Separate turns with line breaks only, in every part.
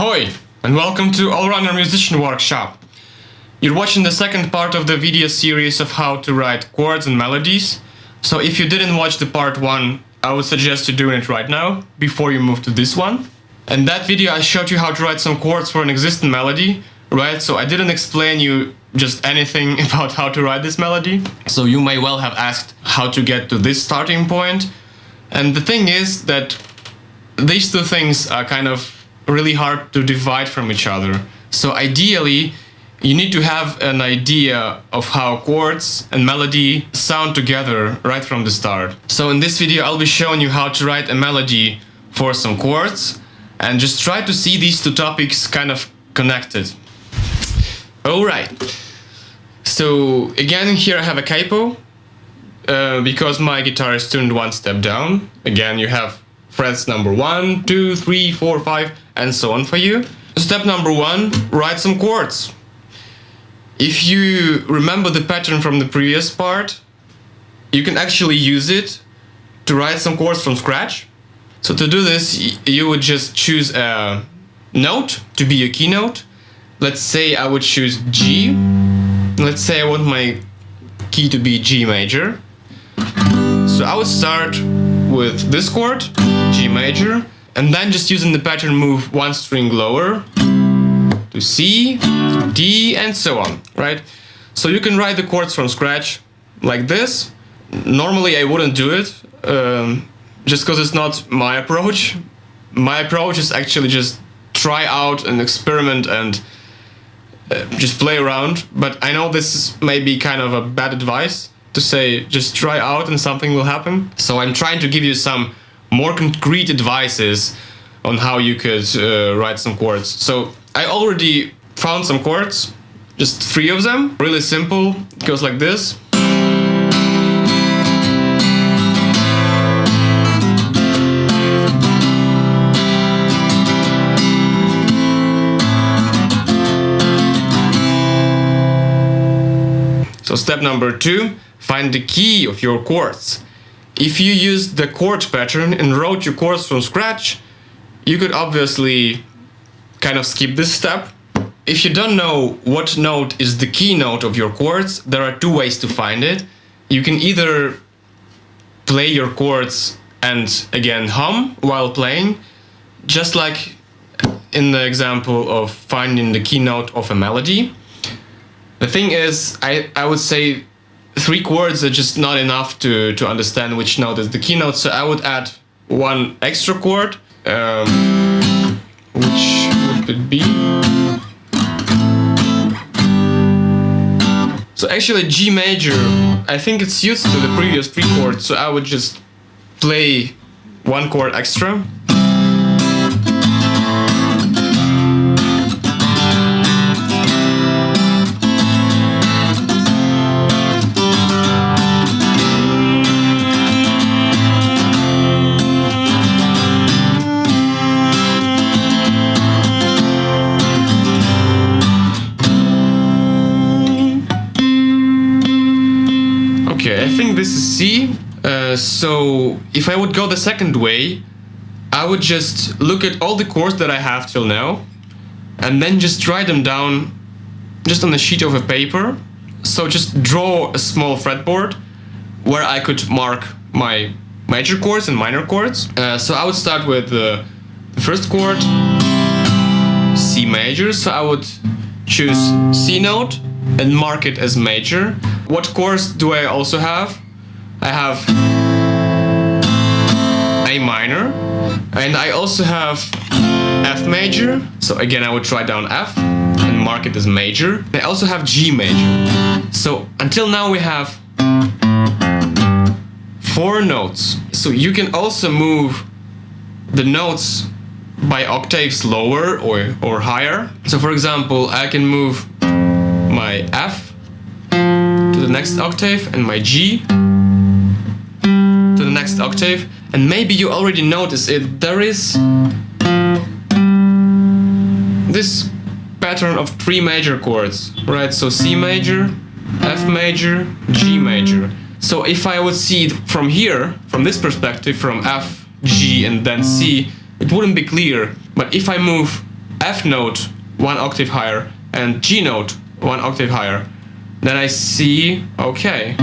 Ahoy, and welcome to All-Rounder Musician Workshop. You're watching the second part of the video series of how to write chords and melodies. So if you didn't watch the part 1, I would suggest you doing it right now, before you move to this one. In that video I showed you how to write some chords for an existing melody, right? So I didn't explain you just anything about how to write this melody. So you may well have asked how to get to this starting point. And the thing is that these two things are kind of really hard to divide from each other. So ideally, you need to have an idea of how chords and melody sound together right from the start. So in this video, I'll be showing you how to write a melody for some chords, and just try to see these two topics kind of connected. Alright, so again here I have a capo, because my guitar is tuned one step down. Again, you have frets number 1, 2, 3, 4, 5, and so on for you. Step number 1, write some chords. If you remember the pattern from the previous part, you can actually use it to write some chords from scratch. So to do this, you would just choose a note to be your keynote. Let's say I would choose G. Let's say I want my key to be G major. So I would start with this chord, G major, and then just using the pattern move one string lower to C, to D, and so on, right? So you can write the chords from scratch like this. Normally I wouldn't do it, just because it's not my approach. My approach is actually just try out and experiment and just play around. But I know this is maybe kind of a bad advice to say just try out and something will happen. So I'm trying to give you some more concrete advices on how you could write some chords. So I already found some chords, just 3 of them, really simple. It goes like this. So step number 2, find the key of your chords. If you used the chord pattern and wrote your chords from scratch, you could obviously kind of skip this step. If you don't know what note is the key note of your chords, there are 2 ways to find it. You can either play your chords and again hum while playing, just like in the example of finding the key note of a melody. The thing is, I would say 3 chords are just not enough to understand which note is the key note, so I would add 1 extra chord, which would it be? So actually G major, I think it's used to the previous 3 chords, so I would just play 1 chord extra. I think this is C, so if I would go the second way, I would just look at all the chords that I have till now and then just write them down just on a sheet of a paper. So just draw a small fretboard where I could mark my major chords and minor chords. So I would start with the first chord, C major, so I would choose C note and mark it as major. What chords do I also have? I have A minor, and I also have F major. So again, I would write down F and mark it as major. I also have G major. So until now we have 4 notes. So you can also move the notes by octaves lower or higher. So for example, I can move my F to the next octave and my G to the next octave. And maybe you already noticed it, there is this pattern of 3 major chords, right? So C major, F major, G major. So if I would see it from here, from this perspective, from F, G and then C, it wouldn't be clear. But if I move F note 1 octave higher and G note 1 octave higher, then I see, okay,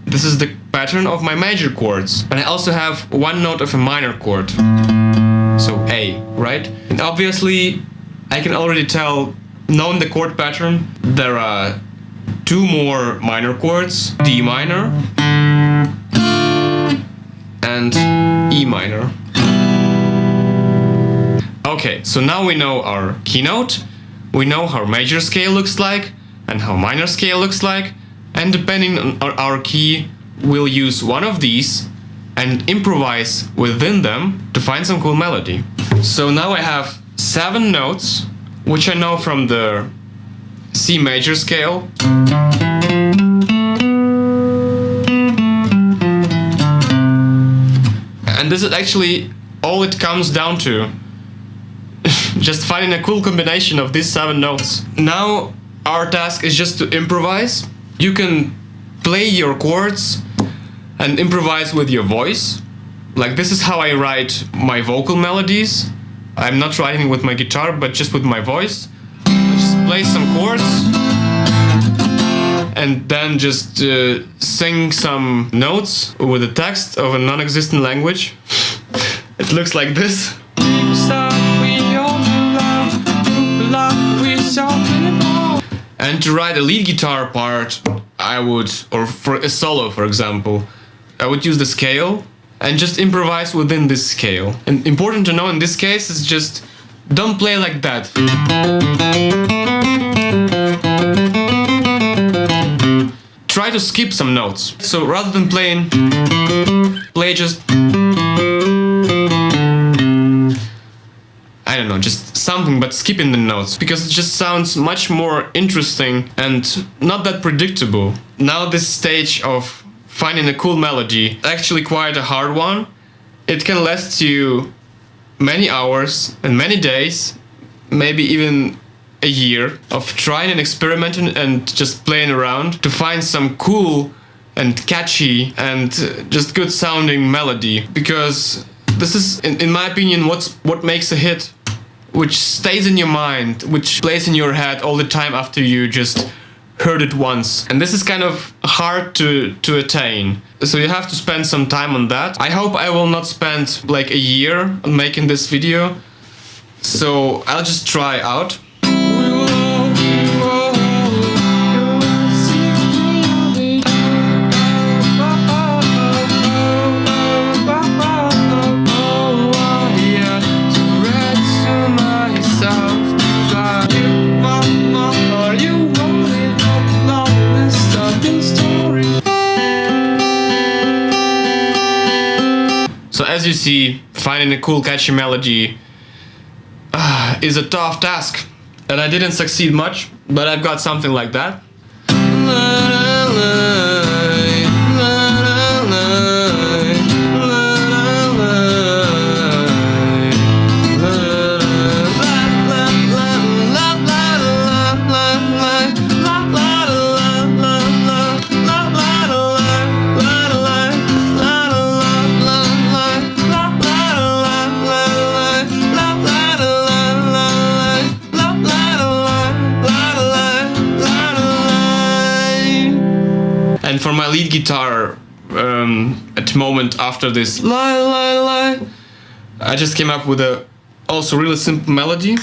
this is the pattern of my major chords. And I also have one note of a minor chord, so A, right? And obviously I can already tell, knowing the chord pattern, there are two more minor chords, D minor and E minor. Okay, so now we know our keynote, we know how major scale looks like and how minor scale looks like, and depending on our key, we'll use one of these and improvise within them to find some cool melody. So now I have 7 notes, which I know from the C major scale. And this is actually all it comes down to. Just finding a cool combination of these 7 notes. Now our task is just to improvise. You can play your chords and improvise with your voice. Like, this is how I write my vocal melodies. I'm not writing with my guitar, but just with my voice. I just play some chords and then just sing some notes with the text of a non-existent language. It looks like this. And to write a lead guitar part, I would, or for a solo for example, I would use the scale and just improvise within this scale. And important to know in this case is just don't play like that. Try to skip some notes. So rather than play just, I don't know, just something, but skipping the notes, because it just sounds much more interesting and not that predictable. Now this stage of finding a cool melody, actually quite a hard one. It can last you many hours and many days, maybe even a year of trying and experimenting and just playing around to find some cool and catchy and just good sounding melody. Because this is, in my opinion, what makes a hit, which stays in your mind, which plays in your head all the time after you just heard it once. And this is kind of hard to attain. So you have to spend some time on that. I hope I will not spend like a year on making this video. So I'll just try out. So as you see, finding a cool catchy melody is a tough task. And I didn't succeed much, but I've got something like that. And for my lead guitar, at the moment after this lie, lie, lie, I just came up with a also really simple melody.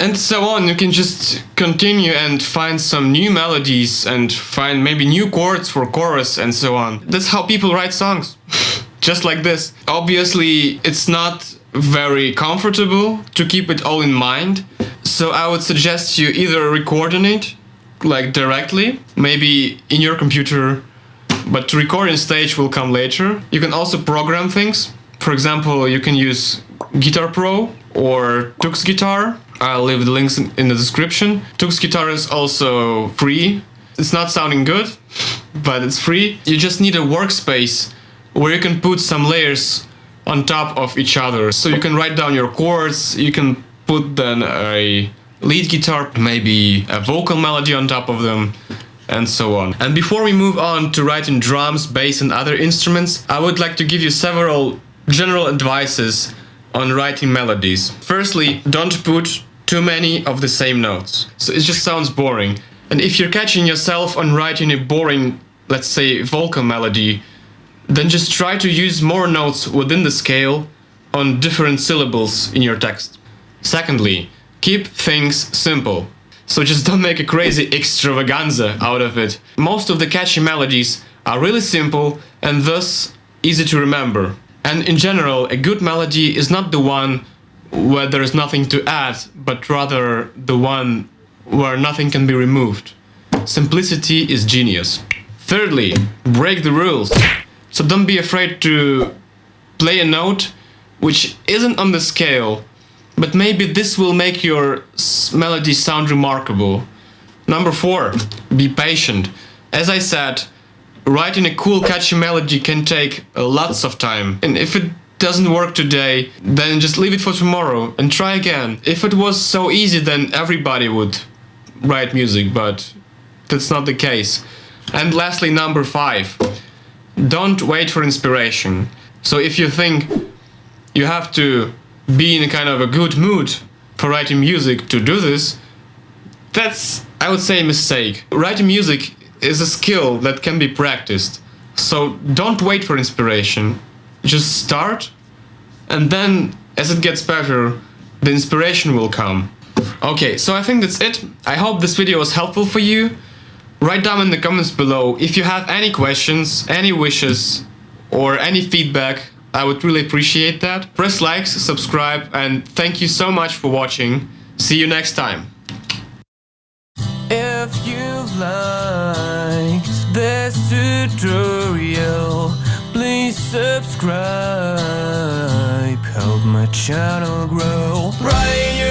And so on. You can just continue and find some new melodies and find maybe new chords for chorus and so on. That's how people write songs. Just like this. Obviously, it's not very comfortable to keep it all in mind. So I would suggest you either recording it like directly, maybe in your computer, but to record in stage will come later. You can also program things. For example, you can use Guitar Pro or Tux Guitar. I'll leave the links in the description. Tux Guitar is also free. It's not sounding good, but it's free. You just need a workspace where you can put some layers on top of each other. So you can write down your chords, you can put then a lead guitar, maybe a vocal melody on top of them, and so on. And before we move on to writing drums, bass and other instruments, I would like to give you several general advices on writing melodies. Firstly, don't put too many of the same notes. So it just sounds boring. And if you're catching yourself on writing a boring, let's say, vocal melody, then just try to use more notes within the scale on different syllables in your text. Secondly, keep things simple. So just don't make a crazy extravaganza out of it. Most of the catchy melodies are really simple and thus easy to remember. And in general, a good melody is not the one where there is nothing to add, but rather the one where nothing can be removed. Simplicity is genius. Thirdly, break the rules. So don't be afraid to play a note which isn't on the scale, but maybe this will make your melody sound remarkable. Number 4, be patient. As I said, writing a cool catchy melody can take lots of time. And if it doesn't work today, then just leave it for tomorrow and try again. If it was so easy, then everybody would write music, but that's not the case. And lastly, number 5, don't wait for inspiration. So if you think you have to be in a kind of a good mood for writing music to do this, that's, I would say, a mistake. Writing music is a skill that can be practiced. So don't wait for inspiration. Just start, and then as it gets better, the inspiration will come. Okay, so I think that's it. I hope this video was helpful for you. Write down in the comments below if you have any questions, any wishes, or any feedback. I would really appreciate that. Press like, subscribe, and thank you so much for watching. See you next time.
If you've liked this tutorial, please subscribe, help my channel grow. Write your